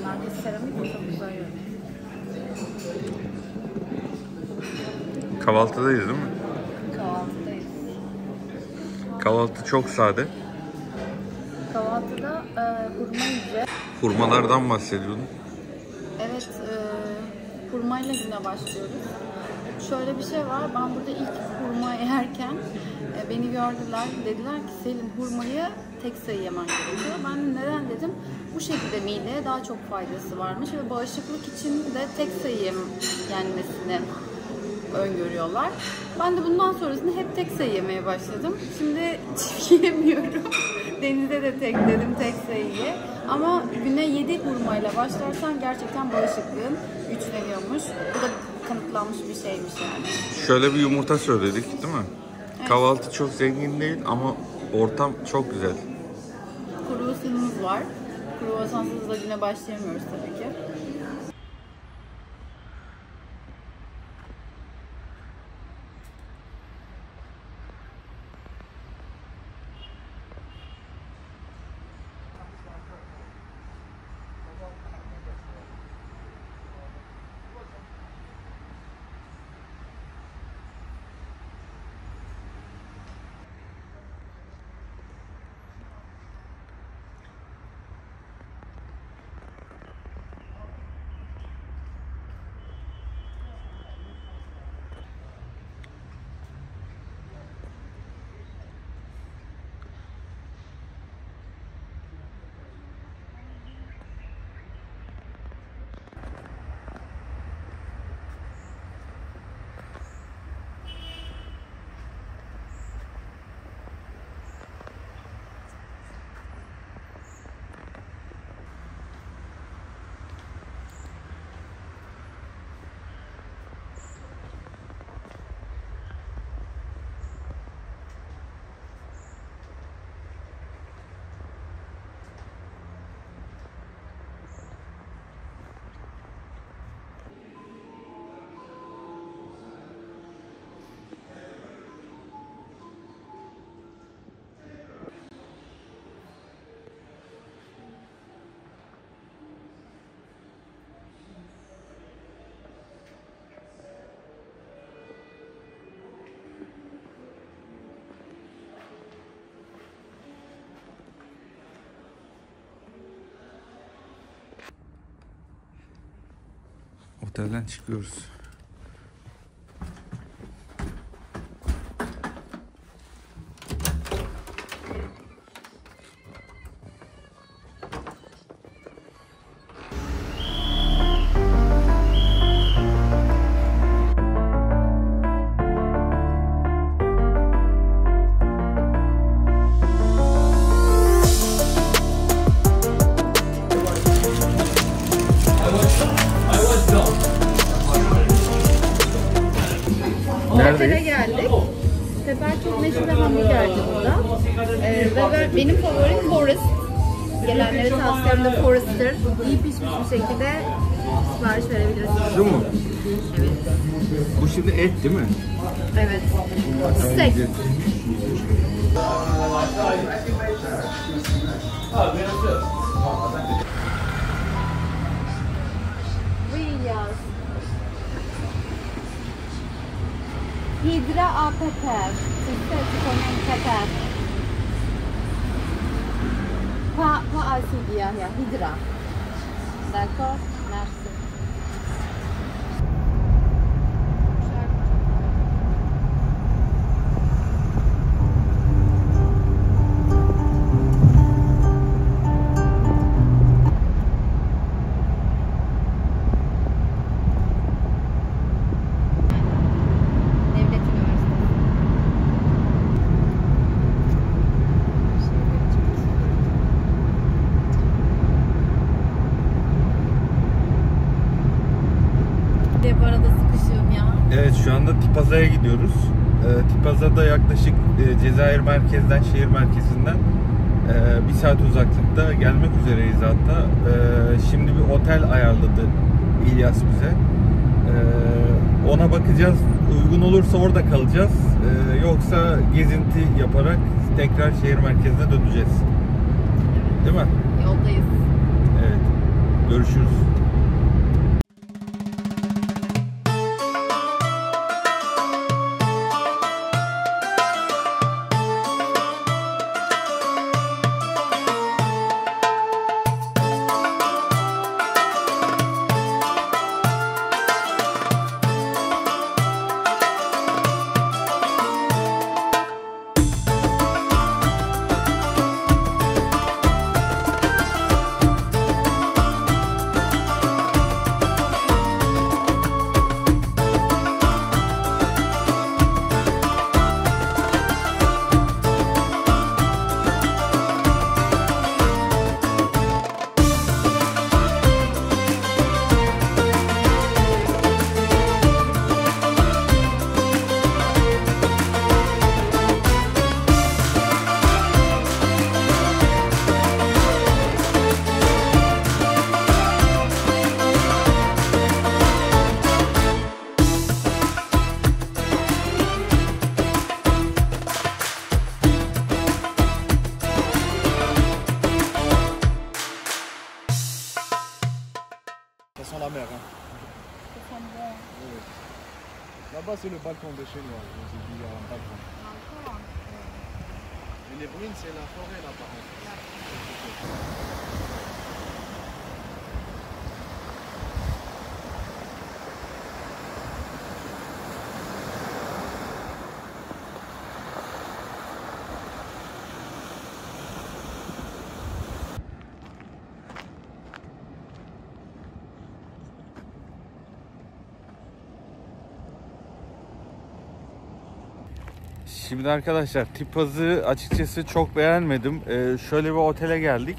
Neredeyse seramik mi? Çok güzel görünüyor. Kahvaltıdayız değil mi? Kahvaltıdayız. Kahvaltı çok sade. Kahvaltıda hurma yiyeceğiz. Hurmalardan bahsediyordum. Evet, hurmayla güne başlıyoruz. Şöyle bir şey var, ben burada ilk hurma yerken beni gördüler, dediler ki Selin hurmayı tek sayı yemen gerekiyor. Ben de neden dedim, bu şekilde mideye daha çok faydası varmış ve bağışıklık için de tek sayı yenmesini öngörüyorlar. Ben de bundan sonrasında hep tek sayı yemeye başladım. Şimdi çift yemiyorum. Denize de tek dedim, tek sayı ye. Ama güne 7 hurmayla başlarsan gerçekten bağışıklığın güçleniyormuş. Bu da kanıtlanmış bir şeymiş yani. Şöyle bir yumurta söyledik değil mi? Evet. Kahvaltı çok zengin değil ama ortam çok güzel. Kruvasanımız var. Kruvasansız da güne başlayamıyoruz tabii ki. Otelden çıkıyoruz. Otele geldik. Sefer çok meşhur hamburgerci burada. Ve benim favorim Forrest. Gelenlere tavsiyem de Forrest'tır. İyi pişmiş bir şekilde sipariş verebilirsiniz. Şu mu? Evet. Bu şimdi et değil mi? Evet. Steak. Hydra à pepper. C'est qu'on pepper. Pas acide, ya. Hydra. D'accord? Merci. Bu arada sıkışığım ya. Evet, şu anda Tipaza'ya gidiyoruz. Tipaza'da yaklaşık Cezayir merkezden, şehir merkezinden 1 saat uzaklıkta, gelmek üzereyiz hatta. Şimdi bir otel ayarladı İlyas bize. Ona bakacağız. Uygun olursa orada kalacağız. Yoksa gezinti yaparak tekrar şehir merkezine döneceğiz. Değil mi? Yoldayız. Evet. Görüşürüz. La mer. Hein. Ça sent bon. Oui. Là-bas, c'est le balcon de chez moi. On s'est dit, il y a un balcon. D'accord. Et les brunes, c'est la forêt là-bas. Şimdi arkadaşlar Tipaz'ı açıkçası çok beğenmedim. Şöyle bir otele geldik.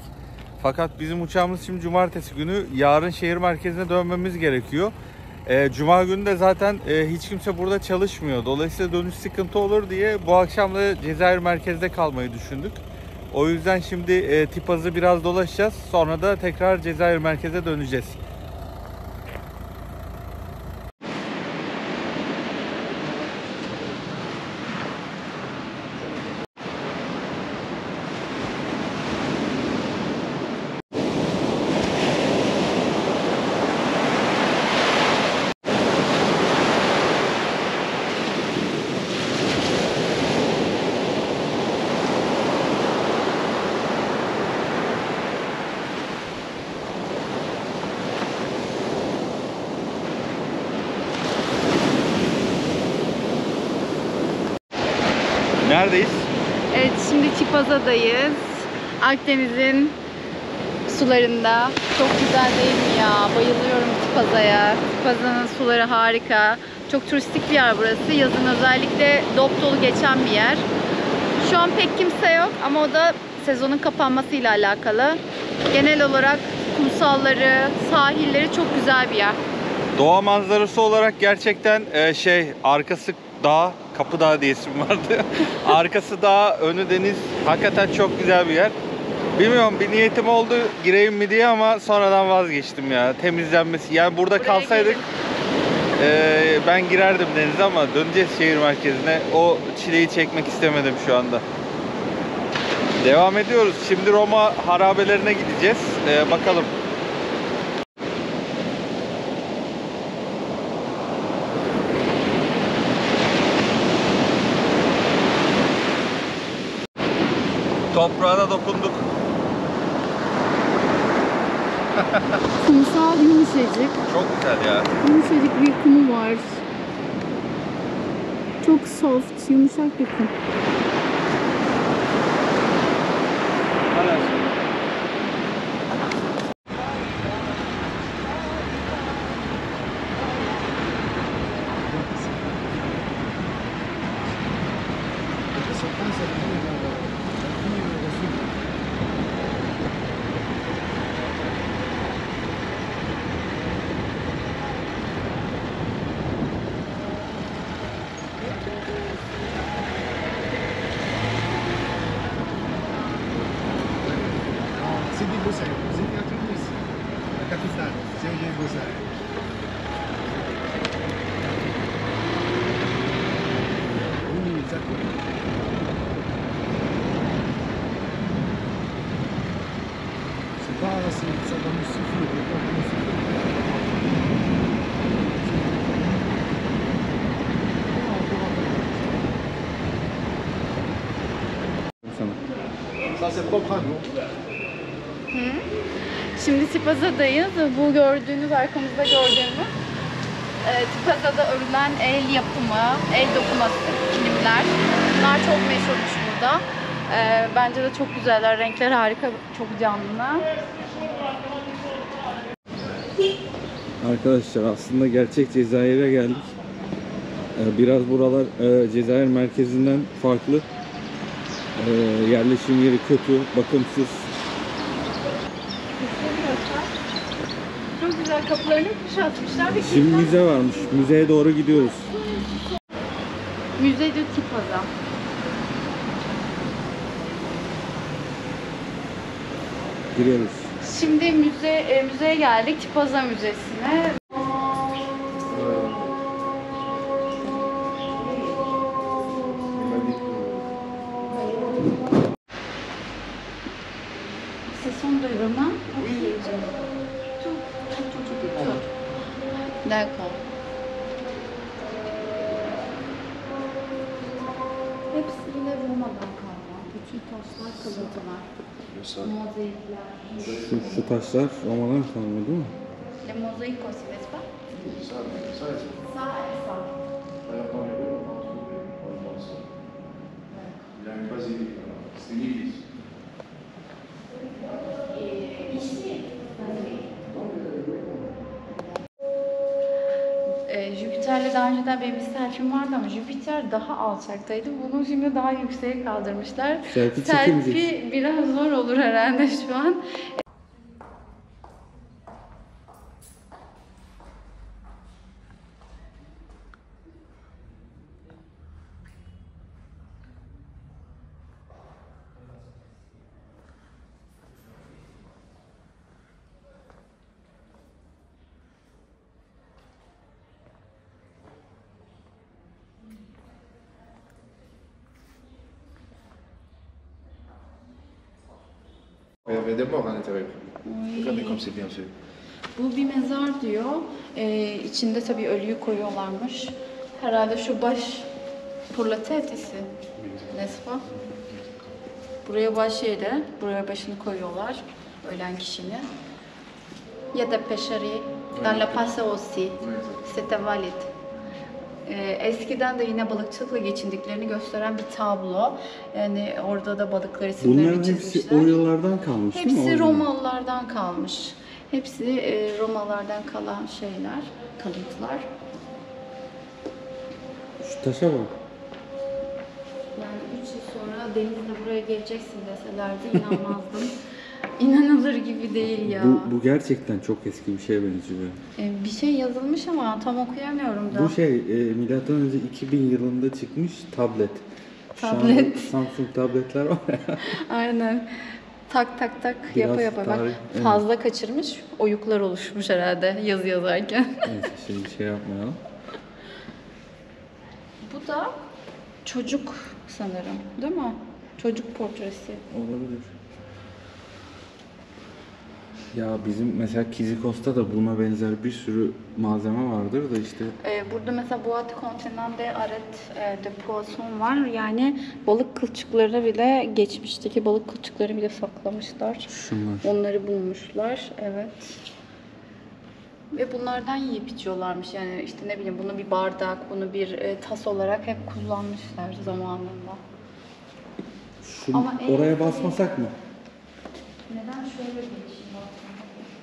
Fakat bizim uçağımız şimdi cumartesi günü. Yarın şehir merkezine dönmemiz gerekiyor. Cuma günü de zaten hiç kimse burada çalışmıyor. Dolayısıyla dönüş sıkıntı olur diye bu akşam da Cezayir merkezde kalmayı düşündük. O yüzden şimdi Tipaz'ı biraz dolaşacağız. Sonra da tekrar Cezayir merkeze döneceğiz. Neredeyiz? Evet, şimdi Tipaz'dayız. Akdeniz'in sularında. Çok güzel değil mi ya? Bayılıyorum Tipaz'a. Tipaz'ın suları harika. Çok turistik bir yer burası. Yazın özellikle dop dolu geçen bir yer. Şu an pek kimse yok ama o da sezonun kapanmasıyla alakalı. Genel olarak kumsalları, sahilleri çok güzel bir yer. Doğa manzarası olarak gerçekten arkası dağ, Kapıdağ diye isim vardı. Arkası dağ, önü deniz. Hakikaten çok güzel bir yer. Bilmiyorum, bir niyetim oldu gireyim mi diye ama sonradan vazgeçtim ya. Temizlenmesi. Yani burada kalsaydık ben girerdim denize ama döneceğiz şehir merkezine. O çileyi çekmek istemedim şu anda. Devam ediyoruz. Şimdi Roma harabelerine gideceğiz. Bakalım. Toprağa da dokunduk. Kumsal yumuşacık. Çok güzel ya. Yumuşacık bir kumu var. Çok soft, yumuşak bir kum. Ça va me suffire. c'est propre à nous. Şimdi Tipaza'dayız. Bu gördüğünüz, arkamızda gördüğümüz Tipaza'da örülen el yapımı, el dokuması kilimler. Bunlar çok meşhurmuş burada. Bence de çok güzeller. Renkler harika, çok canlı. Arkadaşlar aslında gerçek Cezayir'e geldik. Biraz buralar Cezayir merkezinden farklı. Yerleşim yeri kötü, bakımsız. Çok güzel, kapılarını kuşatmışlar. Şimdi müze varmış. Müzeye doğru gidiyoruz. Müze de Tipaza. Giriyoruz. Şimdi müzeye geldik. Tipaza Müzesi'ne. Ce sont des romans? Oui. D'accord. Hepsi yine Roma'dan kalma. Bütün taşlar, kalıntılar. Mozaikler. Şu taşlar Roma'dan kalma değil mi? Les mosaïques aussi, n'est-ce pas? Ça et ça. Ça et ça. Alors, dans les deux, on pense ça. Il y a une basilique, c'est une église. Et ici, Jüpiter'le daha önceden benim bir selfie'm vardı ama Jüpiter daha alçaktaydı. Bunu şimdi daha yükseğe kaldırmışlar. Selfie biraz zor olur herhalde şu an. Il y avait des morts à l'intérieur. Oui. Regardez comme c'est bien fait. Bu bir mezar diyor. İçinde tabii ölüyü koyuyorlarmış. Herhalde şu baş pour la tête ici. N'est-ce pas? Buraya baş yeri, buraya başını koyuyorlar. Ölen kişinin. Ya da pêcherie. Dans la passé aussi. C'était valide. Eskiden de yine balıkçılıkla geçindiklerini gösteren bir tablo. Yani orada da balıklar isimlerini Bunların çizmişler. hepsi o yıllardan kalmış değil mi? Hepsi Romalılardan kalmış. Hepsi Romalılardan kalan şeyler, kalıntılar. Şu taşa bak. Yani 3 yıl sonra denizle buraya geleceksin deselerdi inanmazdım. İnanılır gibi değil ya. Bu gerçekten çok eski bir şeye benziyor. Bir şey yazılmış ama tam okuyamıyorum da. Bu milattan önce 2000 yılında çıkmış tablet. Tablet. Şu an Samsung tabletler var ya. Aynen. Tak tak tak Biraz yapa. Bak tarih, evet. fazla kaçırmış, oyuklar oluşmuş herhalde yazı yazarken. Neyse şimdi şey yapmayalım. Bu da çocuk sanırım, değil mi? Çocuk portresi. Olabilir. Ya bizim mesela Kizikos'ta da buna benzer bir sürü malzeme vardır da işte. Burada mesela Boîte contenant des arêtes de poisson var. Yani balık kılçıklarını bile, geçmişteki balık kılçıklarını bile saklamışlar. Şunlar. Onları bulmuşlar, evet. Ve bunlardan yiyip içiyorlarmış. Yani işte ne bileyim bunu bir bardak, bunu bir tas olarak hep kullanmışlar zamanında. Ama Oraya basmasak mı? Neden şöyle geçeyim?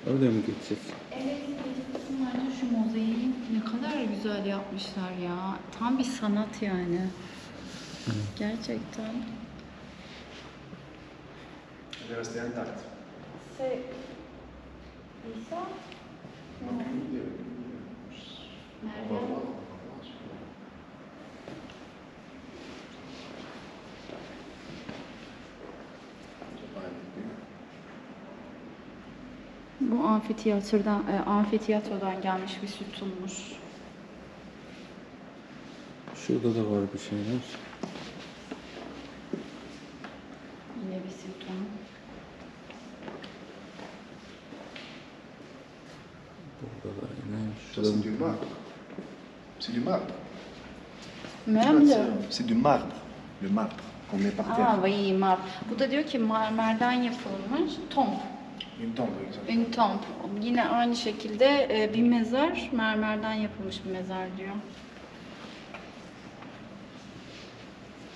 Öyle mi geçeceğiz? Evet, bence şu mozaiği ne kadar güzel yapmışlar ya. Tam bir sanat yani. Gerçekten. Elle est restée intacte. C'est ça? Bu amfiteyatrodan gelmiş bir sütunmuş. Şurada da var bir şeyler. Yine bir sütun. Burada da yine. Ça, c'est du marbre. C'est du marbre. Merble. C'est du marbre. Le marbre. qu'on met par terre. Aa, vay mar. Bu da diyor ki mermerden yapılmış tomb. Une tombe, exactement. Une tomb. Yine aynı şekilde bir mezar, mermerden yapılmış bir mezar diyor.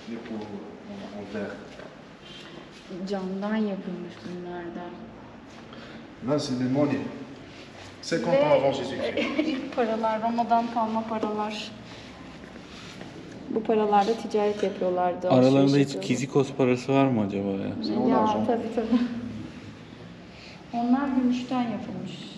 Des pots en verre. Camdan yapılmış bunlardan. Là, c'est des monnaies. 50 ans avant Jésus-Christ. İlk paralar, Roma'dan kalma paralar. Bu paralarda ticaret yapıyorlardı. Aralarında alışveriş hiç yapıyorlardı. Kizikos parası var mı acaba ya? Ya tabii. Onlar gümüşten yapılmış.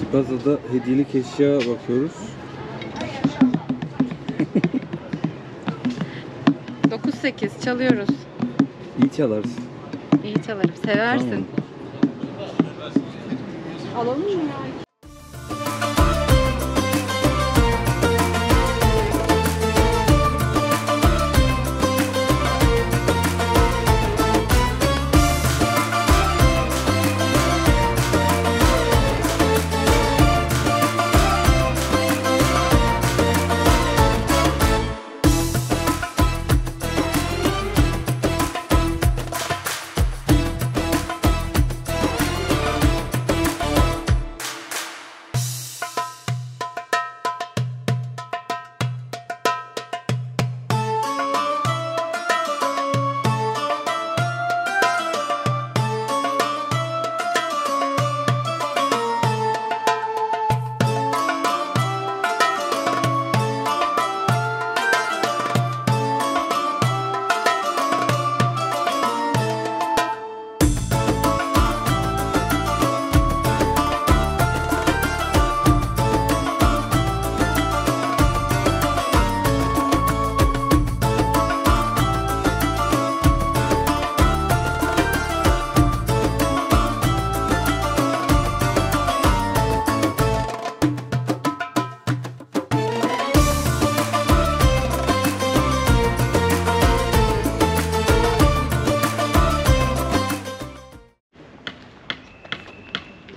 Tipaza'da hediyelik eşya bakıyoruz. 9-8 çalıyoruz. İyi çalarsın. İyi çalarım. Seversin. Alalım mı ya?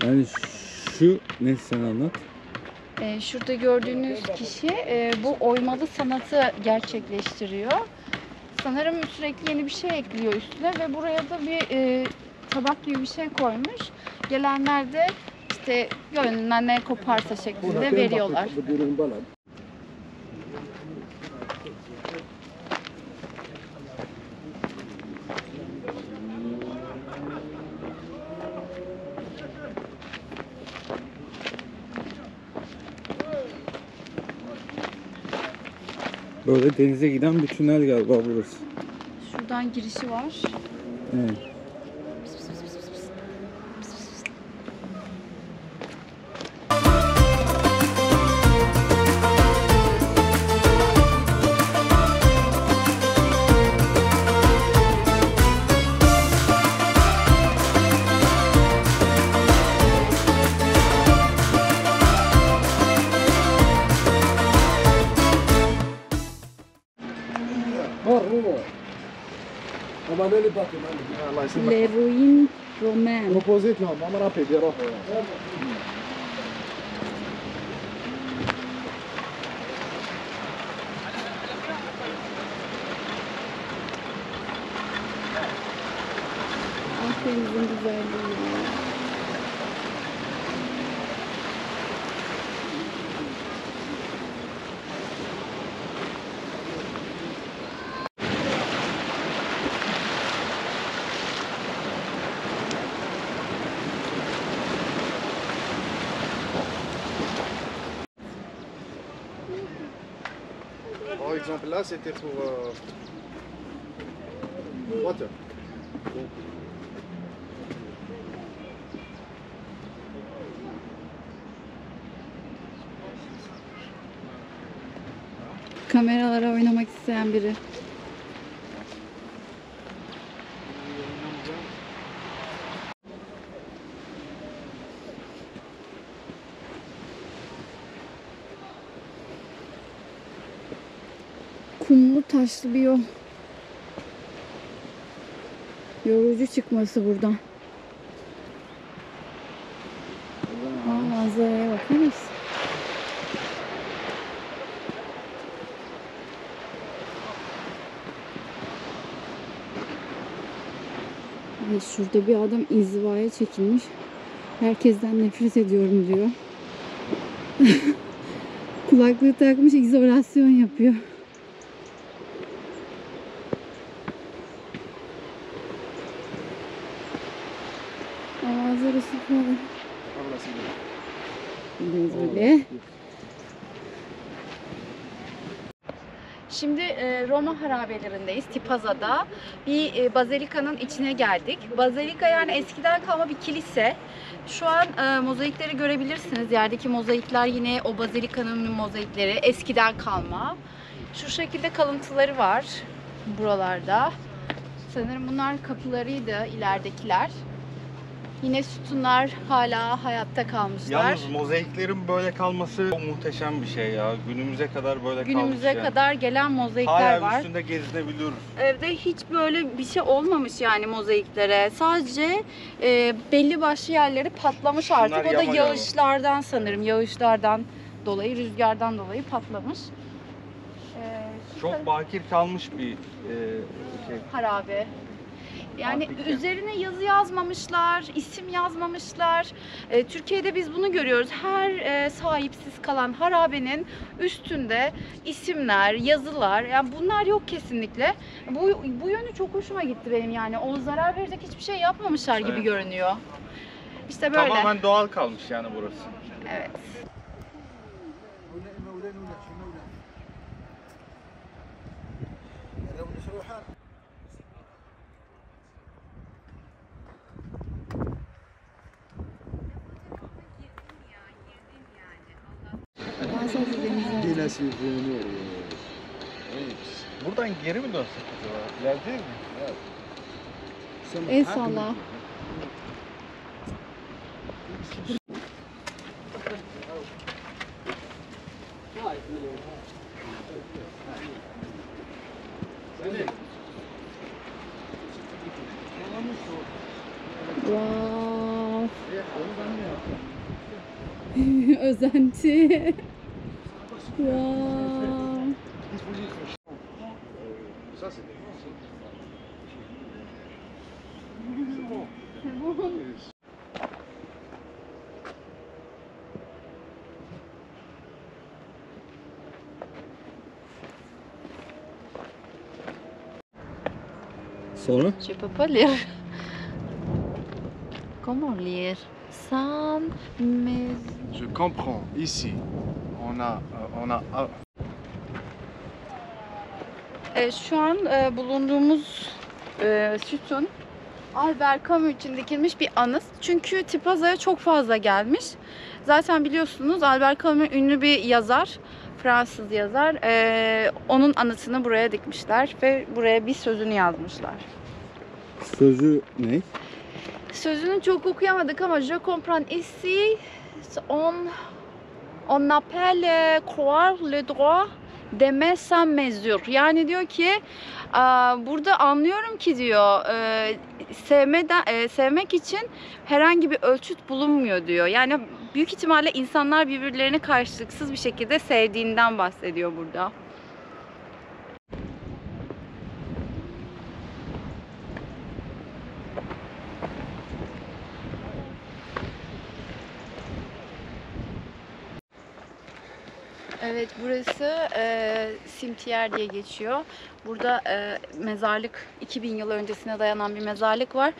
Yani şu ne, sen anlat. Şurada gördüğünüz kişi bu oymalı sanatı gerçekleştiriyor. Sanırım sürekli yeni bir şey ekliyor üstüne ve buraya da bir tabak gibi bir şey koymuş. Gelenler de işte gönlünden ne koparsa şeklinde veriyorlar. Böyle denize giden bir tünel galiba burası. Şuradan girişi var. Evet. Les ruines romaines. Opposite là, on va rappeler, Akdeniz'in güzelliği. Par exemple, là, c'était pour water. Kameralara oynamak isteyen biri. taşlı bir yol. Yorucu çıkması buradan. Manzaraya bakar mısın? Evet, şurada bir adam inzivaya çekilmiş. Herkesten nefret ediyorum diyor. Kulaklığı takmış, izolasyon yapıyor. Manzarası falan. Buradayız böyle. Şimdi Roma harabelerindeyiz, Tipaza'da. Bir bazilikanın içine geldik. Bazilika yani eskiden kalma bir kilise. Şu an mozaikleri görebilirsiniz. Yerdeki mozaikler yine o bazilikanın mozaikleri, eskiden kalma. Şu şekilde kalıntıları var buralarda. Sanırım bunlar kapılarıydı, ileridekiler. Yine sütunlar hala hayatta kalmışlar. Yalnız mozaiklerin böyle kalması muhteşem bir şey ya. Günümüze kadar böyle kalmış Günümüze yani. kadar gelen mozaikler hala var. üstünde gezinebiliyoruz. Evde hiç böyle bir şey olmamış yani mozaiklere. Sadece belli başlı yerleri patlamış. Şunlar artık. O da yama yağışlardan sanırım. Yağışlardan dolayı, rüzgardan dolayı patlamış. Çok bakir kalmış bir şey. harabe. Yani Antika. üzerine yazı yazmamışlar, isim yazmamışlar. Türkiye'de biz bunu görüyoruz. Her sahipsiz kalan harabenin üstünde isimler, yazılar. Yani bunlar yok kesinlikle. Bu yönü çok hoşuma gitti benim yani. O zarar verecek hiçbir şey yapmamışlar gibi Evet. görünüyor. İşte böyle. Tamamen doğal kalmış yani burası. Evet. Buradan geri mi dönsek acaba? İleride mi? El salla. Wow. Özenti. Wow. Sonra? Je peux pas lire. Comment lire? Sans mais... Je comprends. Ici, on a Şu an bulunduğumuz sütun Albert Camus için dikilmiş bir anıt. Çünkü Tipaza'ya çok fazla gelmiş. Zaten biliyorsunuz Albert Camus ünlü bir yazar. Fransız yazar. Onun anıtını buraya dikmişler ve buraya bir sözünü yazmışlar. Sözü ne? Sözünü çok okuyamadık ama je comprends ici on appelle croire le droit d'aimer sans mesure. Yani diyor ki burada anlıyorum ki diyor sevmek için herhangi bir ölçüt bulunmuyor diyor. Yani büyük ihtimalle insanlar birbirlerini karşılıksız bir şekilde sevdiğinden bahsediyor burada. Evet, burası Simtiyer diye geçiyor. Burada mezarlık, 2000 yıl öncesine dayanan bir mezarlık var.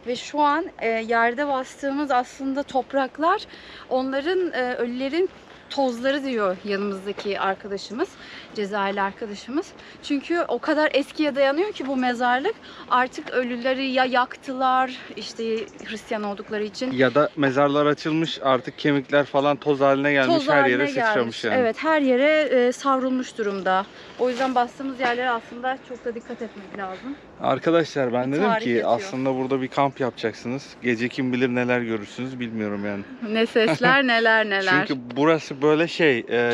Ve şu an yerde bastığımız aslında topraklar, onların ölülerin tozları diyor yanımızdaki arkadaşımız, Cezayirli arkadaşımız. Çünkü o kadar eskiye dayanıyor ki bu mezarlık, artık ölüleri ya yaktılar, işte Hristiyan oldukları için. Ya da mezarlar açılmış, artık kemikler falan toz haline gelmiş, Toz her yere haline sıçramış gelmiş. yani. Evet, her yere savrulmuş durumda. O yüzden bastığımız yerlere aslında çok da dikkat etmek lazım. Arkadaşlar ben Bir dedim tarih ki yatıyor. aslında burada bir kamp yapacaksınız. Gece kim bilir neler görürsünüz bilmiyorum yani. Ne sesler neler neler. Çünkü burası böyle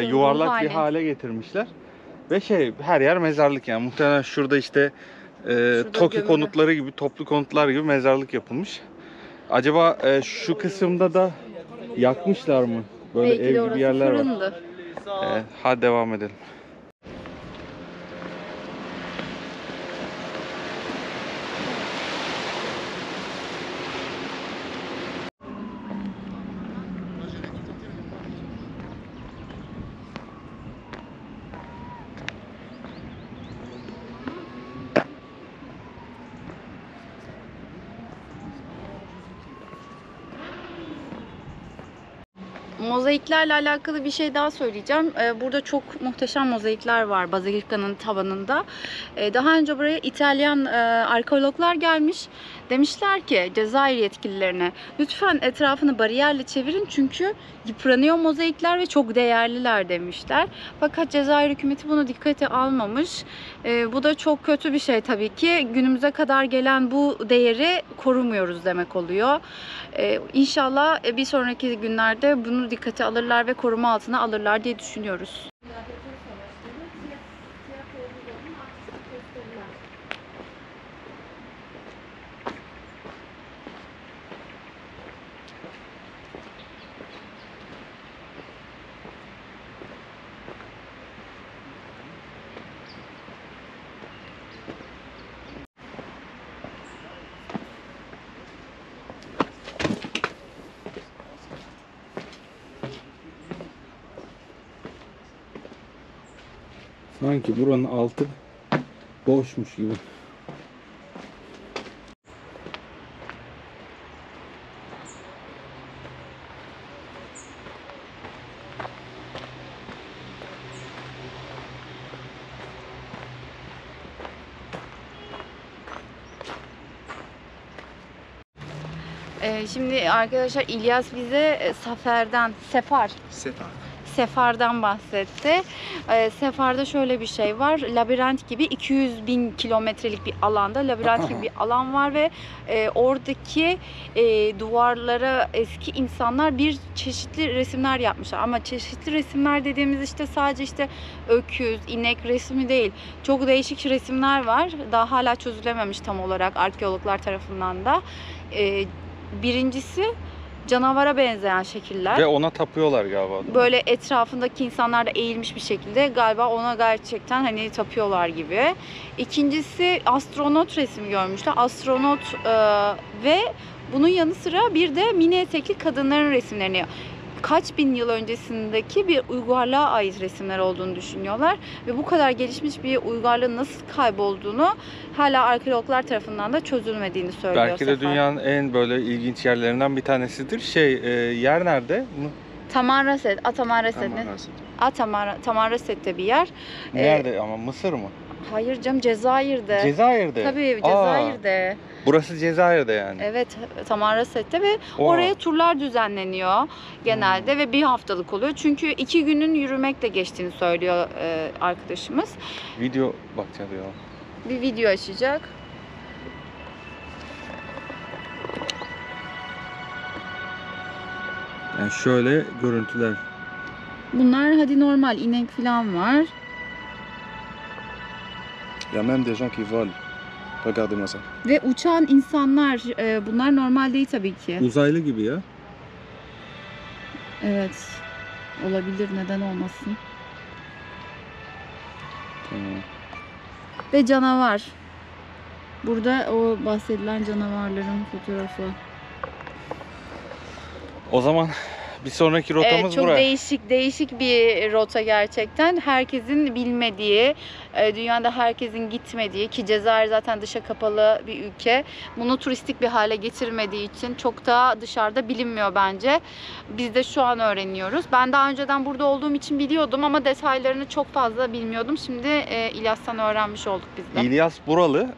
yuvarlak bir ruhani. hale getirmişler. Ve her yer mezarlık yani. Muhtemelen şurada işte TOKİ gömülü. konutları gibi, toplu konutlar gibi mezarlık yapılmış. Acaba şu kısımda da yakmışlar mı? Böyle Belki de ev gibi orası yerler var. fırındı. Hadi devam edelim. Mozaiklerle alakalı bir şey daha söyleyeceğim. Burada çok muhteşem mozaikler var Bazilika'nın tavanında. Daha önce buraya İtalyan arkeologlar gelmiş. Demişler ki Cezayir yetkililerine lütfen etrafını bariyerle çevirin çünkü yıpranıyor mozaikler ve çok değerliler demişler. Fakat Cezayir hükümeti bunu dikkate almamış. Bu da çok kötü bir şey tabii ki. Günümüze kadar gelen bu değeri korumuyoruz demek oluyor. İnşallah bir sonraki günlerde bunu dikkate alırlar ve koruma altına alırlar diye düşünüyoruz. Sanki buranın altı boşmuş gibi. Şimdi arkadaşlar İlyas bize Sefar'dan bahsetti. Sefar'da şöyle bir şey var. Labirent gibi 200.000 kilometrelik bir alanda labirent gibi bir alan var ve oradaki duvarlara eski insanlar bir çeşitli resimler yapmışlar. Ama çeşitli resimler dediğimiz işte sadece işte öküz, inek resmi değil. Çok değişik resimler var. Daha hala çözülememiş tam olarak arkeologlar tarafından da. Birincisi canavara benzeyen şekiller. Ve ona tapıyorlar galiba. Böyle etrafındaki insanlar da eğilmiş bir şekilde galiba ona gerçekten hani tapıyorlar gibi. İkincisi astronot resmi görmüşler. Astronot ve bunun yanı sıra bir de mini etekli kadınların resimlerini kaç bin yıl öncesindeki bir uygarlığa ait resimler olduğunu düşünüyorlar. Ve bu kadar gelişmiş bir uygarlığın nasıl kaybolduğunu hala arkeologlar tarafından da çözülmediğini söylüyor. Belki de dünyanın en böyle ilginç yerlerinden bir tanesidir. Yer nerede? Tamanrasset, Tamanrasset'te bir yer. Nerede ama Mısır mı? Hayır canım, Cezayir'de. Cezayir'de? Tabii Cezayir'de. Burası Cezayir'de yani. Evet, Tamanrasset'te ve oraya turlar düzenleniyor genelde ve bir haftalık oluyor. Çünkü 2 günün yürümekle geçtiğini söylüyor arkadaşımız. Video bakacağız ya. Bir video açacak. Yani şöyle görüntüler. Bunlar hadi normal inek falan var. Il y a même des gens qui volent. Regardez-moi ça. Ve uçan insanlar, bunlar normal değil tabii ki. Uzaylı gibi ya. Evet, olabilir, neden olmasın. Tamam. Ve canavar. Burada o bahsedilen canavarların fotoğrafı. O zaman bir sonraki rotamız çok buraya. değişik bir rota gerçekten. Herkesin bilmediği, dünyada herkesin gitmediği ki Cezayir zaten dışa kapalı bir ülke. Bunu turistik bir hale getirmediği için çok da dışarıda bilinmiyor bence. Biz de şu an öğreniyoruz. Ben daha önceden burada olduğum için biliyordum ama detaylarını çok fazla bilmiyordum. Şimdi İlyas'tan öğrenmiş olduk biz de. İlyas buralı.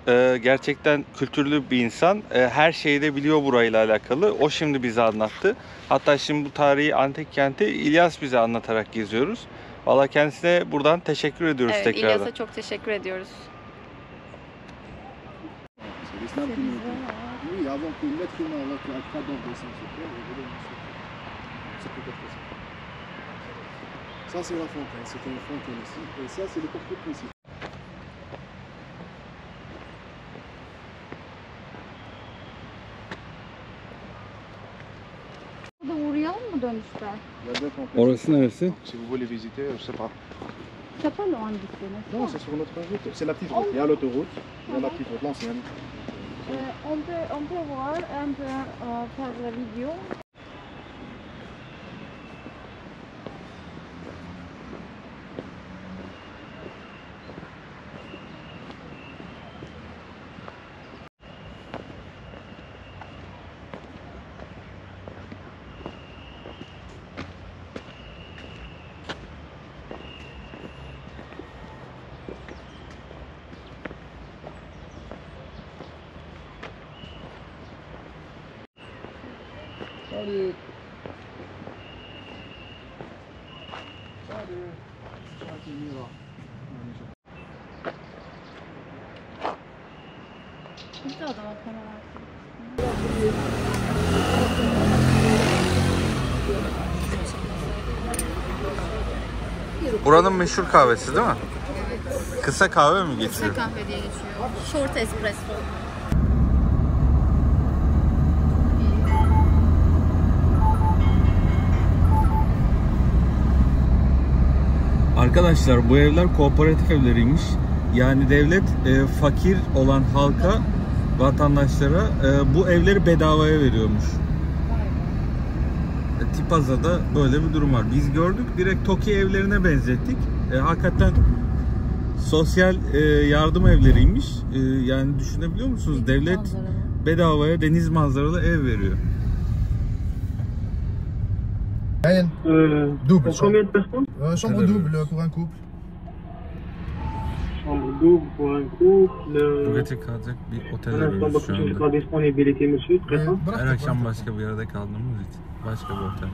Gerçekten kültürlü bir insan. Her şeyi de biliyor burayla alakalı. O şimdi bize anlattı. Hatta şimdi bu tarihi antik kenti İlyas bize anlatarak geziyoruz. Valla kendisine buradan teşekkür ediyoruz tekrardan. İlyas'a çok teşekkür ediyoruz. Ça, c'est la fontaine. C'était une fontaine ici. Et ça, c'est le porte principal. Burada uğrayalım mı dönüşte? Il y a deux complexes. Orası neresi? Si vous voulez visiter, je sais pas. C'est pas loin d'ici, n'est-ce Non, pas? c'est sur notre route. C'est la petite route. Il y a l'autoroute. Il y a la petite route, l'ancienne. On peut voir un peu faire la vidéo. Salut. Salut. Salut. Burada adama para versin. Buranın meşhur kahvesi değil mi? Kısa kahve mi geçiyor? Kısa kahve diye geçiyor. Short espresso. Arkadaşlar bu evler kooperatif evleriymiş. Yani devlet fakir olan halka, vatandaşlara bu evleri bedavaya veriyormuş. Tipaza'da böyle bir durum var. Biz gördük, direkt TOKİ evlerine benzettik. Hakikaten sosyal yardım evleriymiş. Yani düşünebiliyor musunuz? Devlet bedavaya deniz manzaralı ev veriyor. Double. Combien de personnes? Chambre double pour un couple. Chambre double pour un couple. Bu gece kalacak bir otel Un instant, arıyoruz parce şu que j'ai anda. la disponibilité, monsieur. Très simple. Her akşam başka bir yerde kaldığımız için başka bir otel.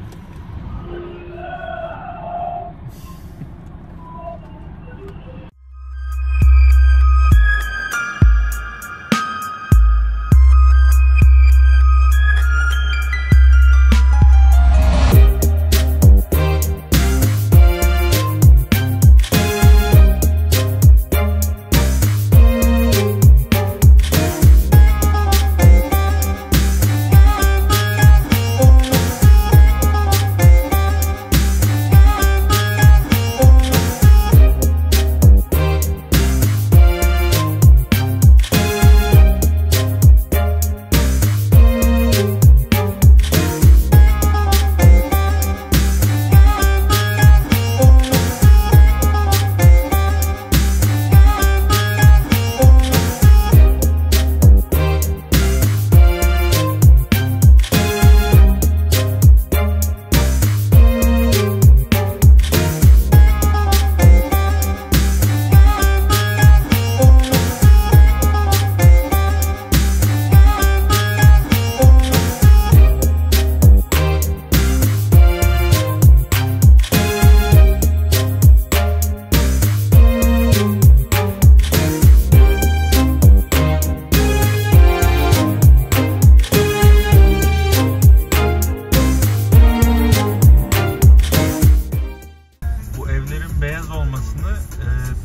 Beyaz olmasını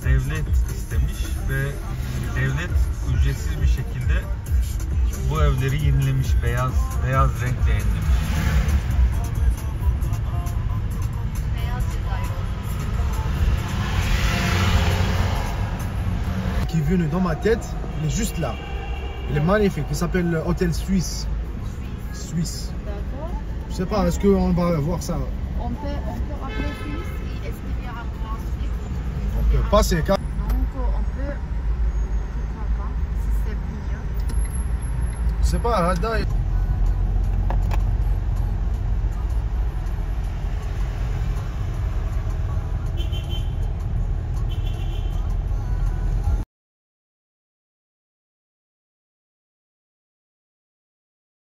devlet istemiş ve devlet ücretsiz bir şekilde bu evleri yenilemiş, beyaz renkle yenilemiş. Qui est venu dans ma tête, il est juste là. Il est magnifique. Il s'appelle Hôtel Suisse. Suisse. D'accord. Je sais pas, est-ce qu'on va voir ça? On peut appeler Suisse. Est-ce qu'il y a un point Suisse? On peut passer. Donc on peut. Pourquoi pas? Si c'est mieux. Je sais pas, là-dedans.